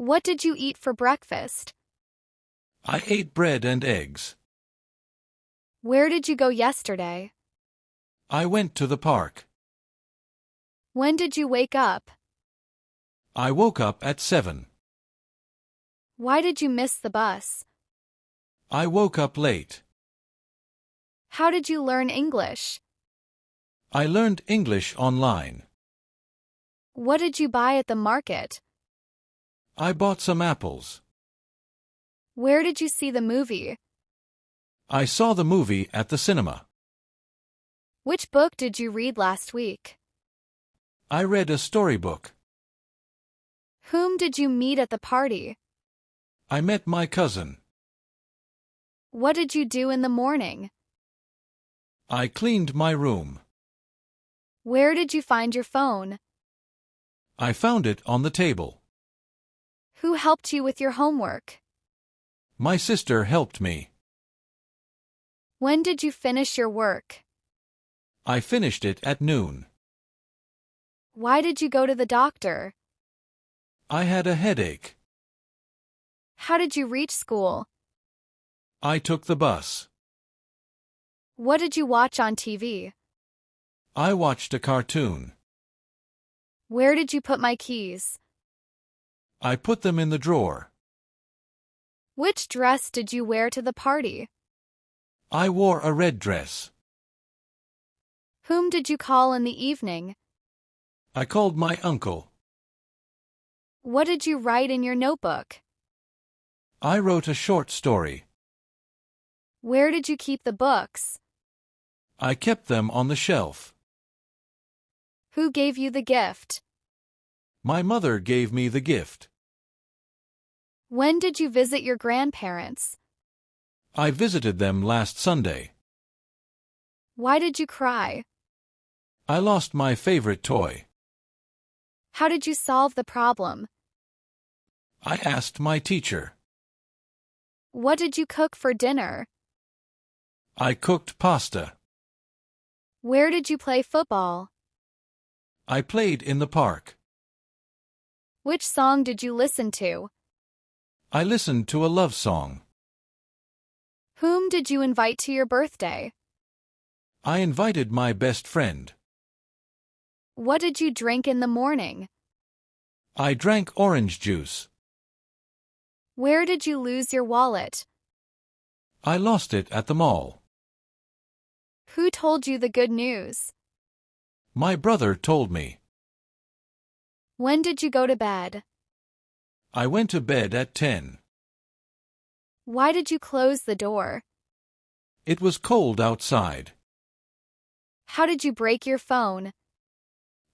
What did you eat for breakfast? I ate bread and eggs. Where did you go yesterday? I went to the park. When did you wake up? I woke up at 7. Why did you miss the bus? I woke up late. How did you learn English? I learned English online. What did you buy at the market? I bought some apples. Where did you see the movie? I saw the movie at the cinema. Which book did you read last week? I read a storybook. Whom did you meet at the party? I met my cousin. What did you do in the morning? I cleaned my room. Where did you find your phone? I found it on the table. Who helped you with your homework? My sister helped me. When did you finish your work? I finished it at noon. Why did you go to the doctor? I had a headache. How did you reach school? I took the bus. What did you watch on TV? I watched a cartoon. Where did you put my keys? I put them in the drawer. Which dress did you wear to the party? I wore a red dress. Whom did you call in the evening? I called my uncle. What did you write in your notebook? I wrote a short story. Where did you keep the books? I kept them on the shelf. Who gave you the gift? My mother gave me the gift. When did you visit your grandparents? I visited them last Sunday. Why did you cry? I lost my favorite toy. How did you solve the problem? I asked my teacher. What did you cook for dinner? I cooked pasta. Where did you play football? I played in the park. Which song did you listen to? I listened to a love song. Whom did you invite to your birthday? I invited my best friend. What did you drink in the morning? I drank orange juice. Where did you lose your wallet? I lost it at the mall. Who told you the good news? My brother told me. When did you go to bed? I went to bed at 10. Why did you close the door? It was cold outside. How did you break your phone?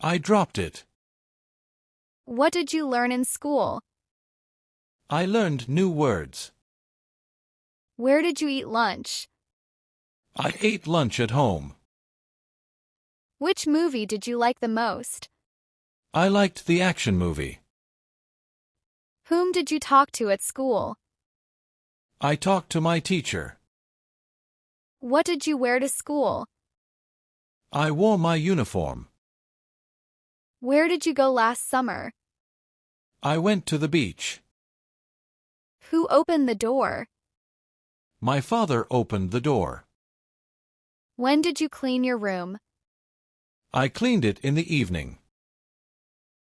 I dropped it. What did you learn in school? I learned new words. Where did you eat lunch? I ate lunch at home. Which movie did you like the most? I liked the action movie. Whom did you talk to at school? I talked to my teacher. What did you wear to school? I wore my uniform. Where did you go last summer? I went to the beach. Who opened the door? My father opened the door. When did you clean your room? I cleaned it in the evening.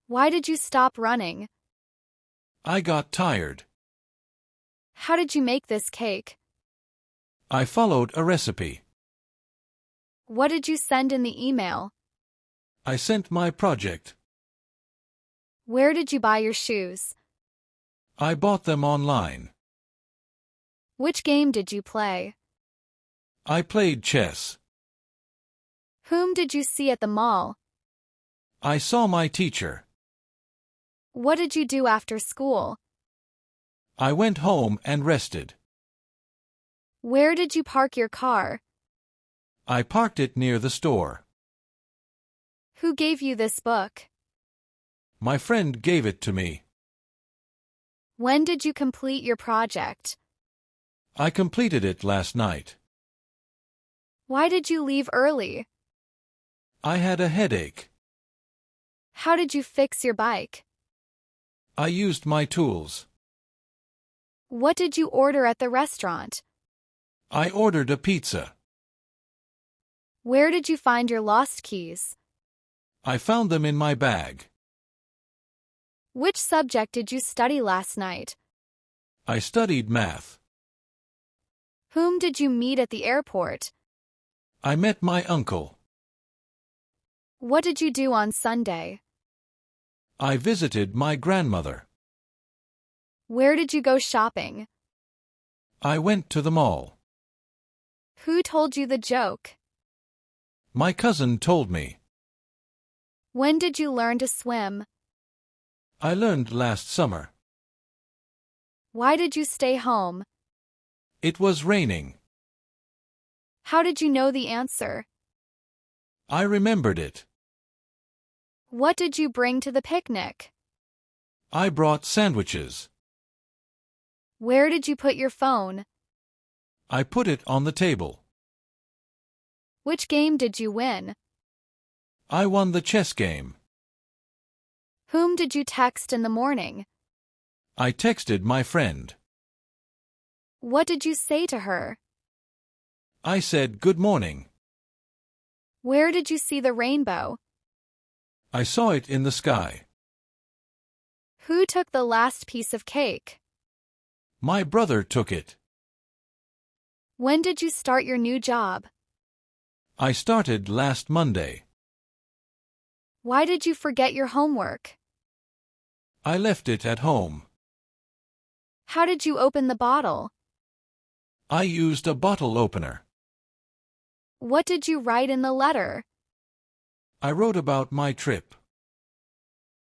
Why did you stop running? I got tired. How did you make this cake? I followed a recipe. What did you send in the email? I sent my project. Where did you buy your shoes? I bought them online. Which game did you play? I played chess. Whom did you see at the mall? I saw my teacher. What did you do after school? I went home and rested. Where did you park your car? I parked it near the store. Who gave you this book? My friend gave it to me. When did you complete your project? I completed it last night. Why did you leave early? I had a headache. How did you fix your bike? I used my tools. What did you order at the restaurant? I ordered a pizza. Where did you find your lost keys? I found them in my bag. Which subject did you study last night? I studied math. Whom did you meet at the airport? I met my uncle. What did you do on Sunday? I visited my grandmother. Where did you go shopping? I went to the mall. Who told you the joke? My cousin told me. When did you learn to swim? I learned last summer. Why did you stay home? It was raining. How did you know the answer? I remembered it. What did you bring to the picnic? I brought sandwiches. Where did you put your phone? I put it on the table. Which game did you win? I won the chess game. Whom did you text in the morning? I texted my friend. What did you say to her? I said good morning. Where did you see the rainbow? I saw it in the sky. Who took the last piece of cake? My brother took it. When did you start your new job? I started last Monday. Why did you forget your homework? I left it at home. How did you open the bottle? I used a bottle opener. What did you write in the letter? I wrote about my trip.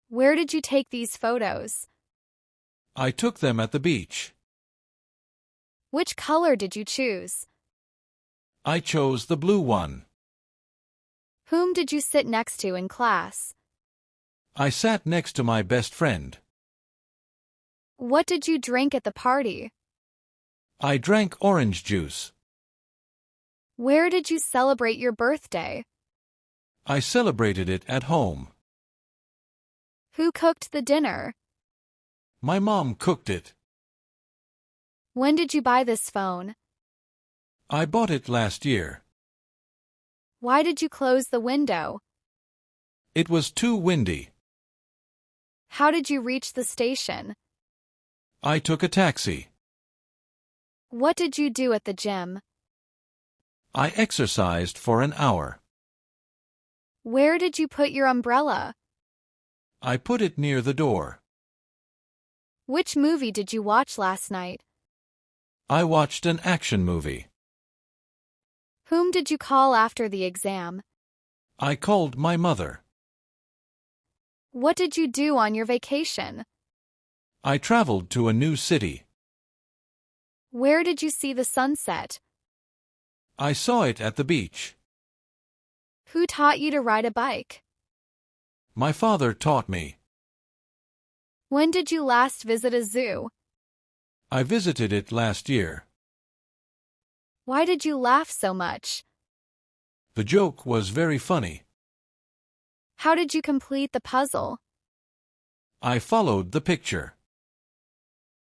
Where did you take these photos? I took them at the beach. Which color did you choose? I chose the blue one. Whom did you sit next to in class? I sat next to my best friend. What did you drink at the party? I drank orange juice. Where did you celebrate your birthday? I celebrated it at home. Who cooked the dinner? My mom cooked it. When did you buy this phone? I bought it last year. Why did you close the window? It was too windy. How did you reach the station? I took a taxi. What did you do at the gym? I exercised for an hour. Where did you put your umbrella? I put it near the door. Which movie did you watch last night? I watched an action movie. Whom did you call after the exam? I called my mother. What did you do on your vacation? I traveled to a new city. Where did you see the sunset? I saw it at the beach. Who taught you to ride a bike? My father taught me. When did you last visit a zoo? I visited it last year. Why did you laugh so much? The joke was very funny. How did you complete the puzzle? I followed the picture.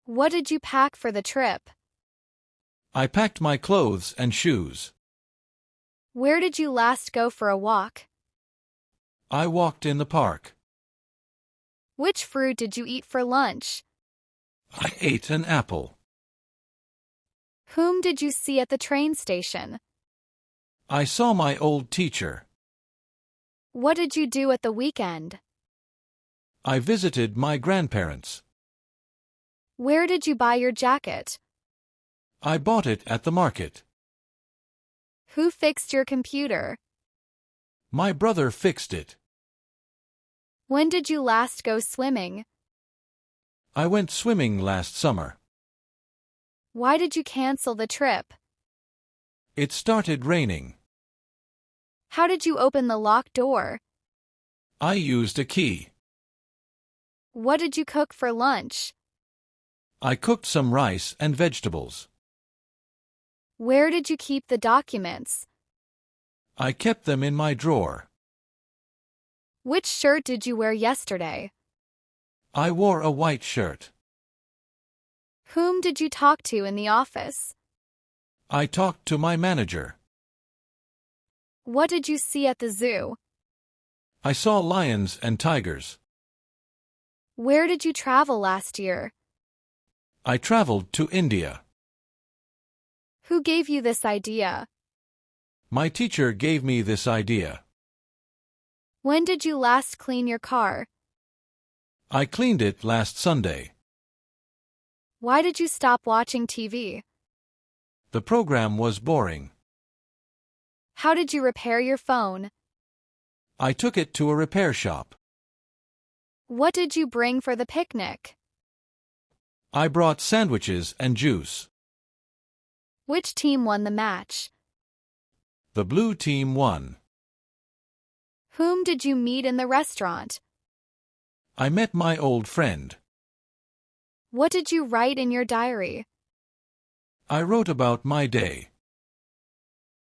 What did you pack for the trip? I packed my clothes and shoes. Where did you last go for a walk? I walked in the park. Which fruit did you eat for lunch? I ate an apple. Whom did you see at the train station? I saw my old teacher. What did you do at the weekend? I visited my grandparents. Where did you buy your jacket? I bought it at the market. Who fixed your computer? My brother fixed it. When did you last go swimming? I went swimming last summer. Why did you cancel the trip? It started raining. How did you open the locked door? I used a key. What did you cook for lunch? I cooked some rice and vegetables. Where did you keep the documents? I kept them in my drawer. Which shirt did you wear yesterday? I wore a white shirt. Whom did you talk to in the office? I talked to my manager. What did you see at the zoo? I saw lions and tigers. Where did you travel last year? I traveled to India. Who gave you this idea? My teacher gave me this idea. When did you last clean your car? I cleaned it last Sunday. Why did you stop watching TV? The program was boring. How did you repair your phone? I took it to a repair shop. What did you bring for the picnic? I brought sandwiches and juice. Which team won the match? The blue team won. Whom did you meet in the restaurant? I met my old friend. What did you write in your diary? I wrote about my day.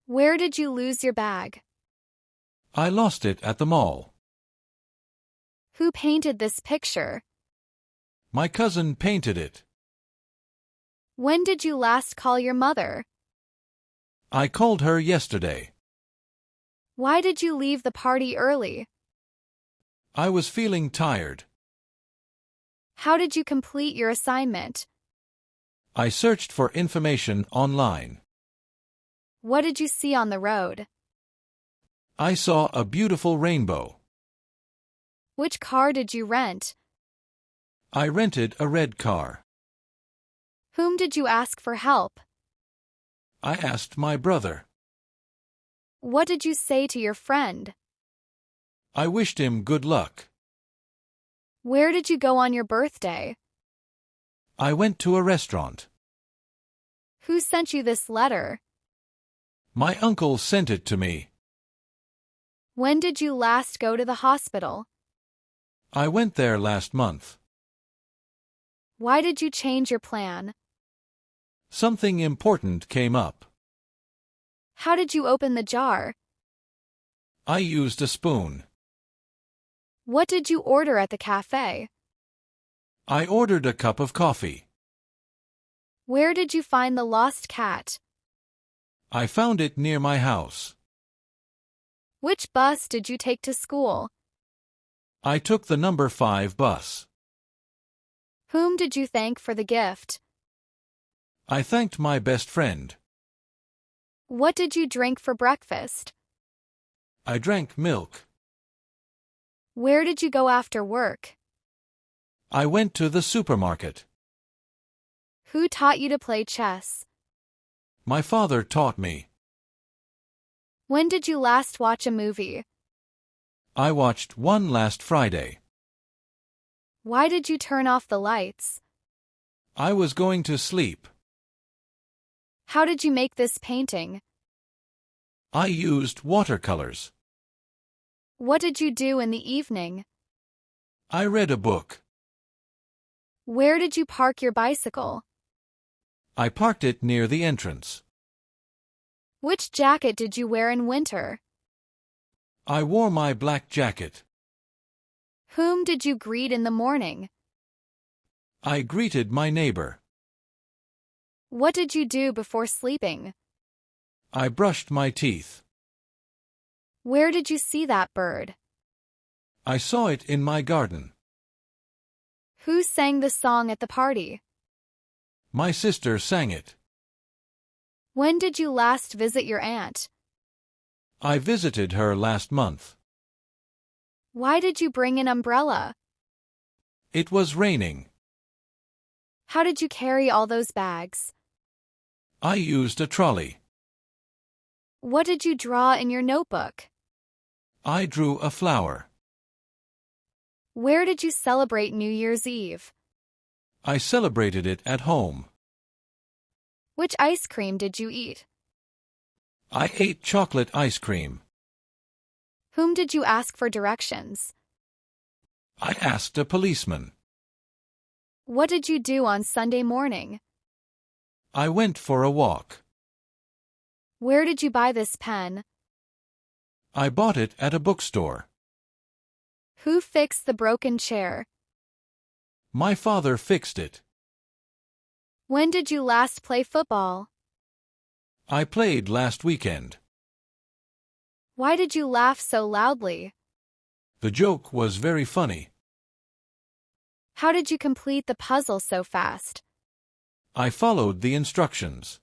Where did you lose your bag? I lost it at the mall. Who painted this picture? My cousin painted it. When did you last call your mother? I called her yesterday. Why did you leave the party early? I was feeling tired. How did you complete your assignment? I searched for information online. What did you see on the road? I saw a beautiful rainbow. Which car did you rent? I rented a red car. Whom did you ask for help? I asked my brother. What did you say to your friend? I wished him good luck. Where did you go on your birthday? I went to a restaurant. Who sent you this letter? My uncle sent it to me. When did you last go to the hospital? I went there last month. Why did you change your plan? Something important came up. How did you open the jar? I used a spoon. What did you order at the cafe? I ordered a cup of coffee. Where did you find the lost cat? I found it near my house. Which bus did you take to school? I took the number 5 bus. Whom did you thank for the gift? I thanked my best friend. What did you drink for breakfast? I drank milk. Where did you go after work? I went to the supermarket. Who taught you to play chess? My father taught me. When did you last watch a movie? I watched one last Friday. Why did you turn off the lights? I was going to sleep. How did you make this painting? I used watercolors. What did you do in the evening? I read a book. Where did you park your bicycle? I parked it near the entrance. Which jacket did you wear in winter? I wore my black jacket. Whom did you greet in the morning? I greeted my neighbor. What did you do before sleeping? I brushed my teeth. Where did you see that bird? I saw it in my garden. Who sang the song at the party? My sister sang it. When did you last visit your aunt? I visited her last month. Why did you bring an umbrella? It was raining. How did you carry all those bags? I used a trolley. What did you draw in your notebook? I drew a flower. Where did you celebrate New Year's Eve? I celebrated it at home. Which ice cream did you eat? I ate chocolate ice cream. Whom did you ask for directions? I asked a policeman. What did you do on Sunday morning? I went for a walk. Where did you buy this pen? I bought it at a bookstore. Who fixed the broken chair? My father fixed it. When did you last play football? I played last weekend. Why did you laugh so loudly? The joke was very funny. How did you complete the puzzle so fast? I followed the instructions.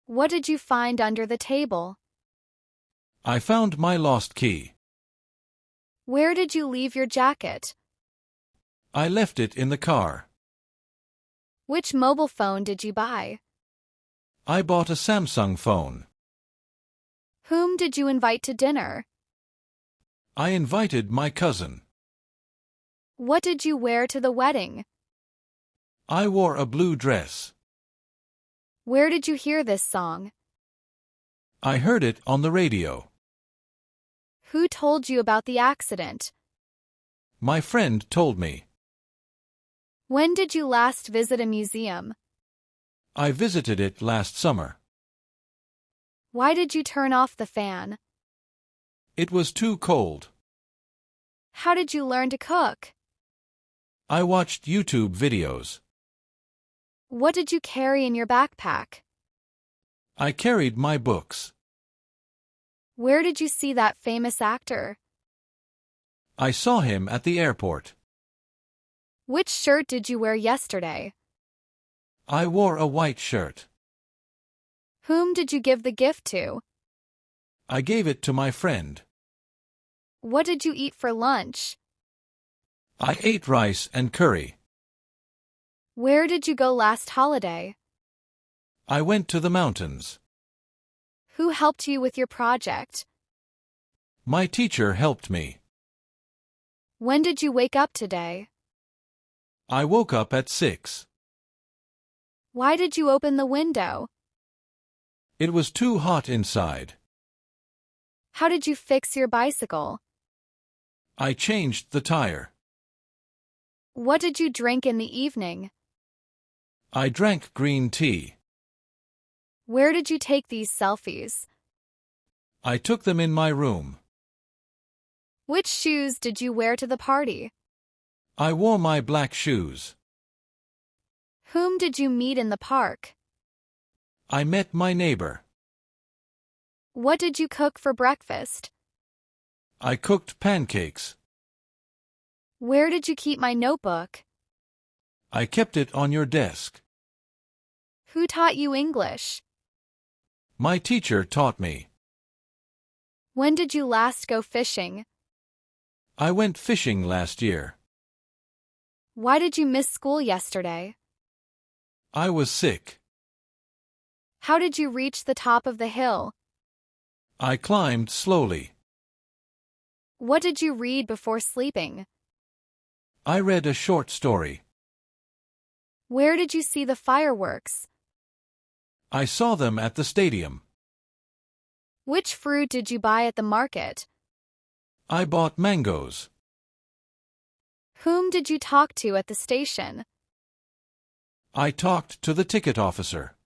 What did you find under the table? I found my lost key. Where did you leave your jacket? I left it in the car. Which mobile phone did you buy? I bought a Samsung phone. Whom did you invite to dinner? I invited my cousin. What did you wear to the wedding? I wore a blue dress. Where did you hear this song? I heard it on the radio. Who told you about the accident? My friend told me. When did you last visit a museum? I visited it last summer. Why did you turn off the fan? It was too cold. How did you learn to cook? I watched YouTube videos. What did you carry in your backpack? I carried my books. Where did you see that famous actor? I saw him at the airport. Which shirt did you wear yesterday? I wore a white shirt. Whom did you give the gift to? I gave it to my friend. What did you eat for lunch? I ate rice and curry. Where did you go last holiday? I went to the mountains. Who helped you with your project? My teacher helped me. When did you wake up today? I woke up at 6. Why did you open the window? It was too hot inside. How did you fix your bicycle? I changed the tire. What did you drink in the evening? I drank green tea. Where did you take these selfies? I took them in my room. Which shoes did you wear to the party? I wore my black shoes. Whom did you meet in the park? I met my neighbor. What did you cook for breakfast? I cooked pancakes. Where did you keep my notebook? I kept it on your desk. Who taught you English? My teacher taught me. When did you last go fishing? I went fishing last year. Why did you miss school yesterday? I was sick. How did you reach the top of the hill? I climbed slowly. What did you read before sleeping? I read a short story. Where did you see the fireworks? I saw them at the stadium. Which fruit did you buy at the market? I bought mangoes. Whom did you talk to at the station? I talked to the ticket officer.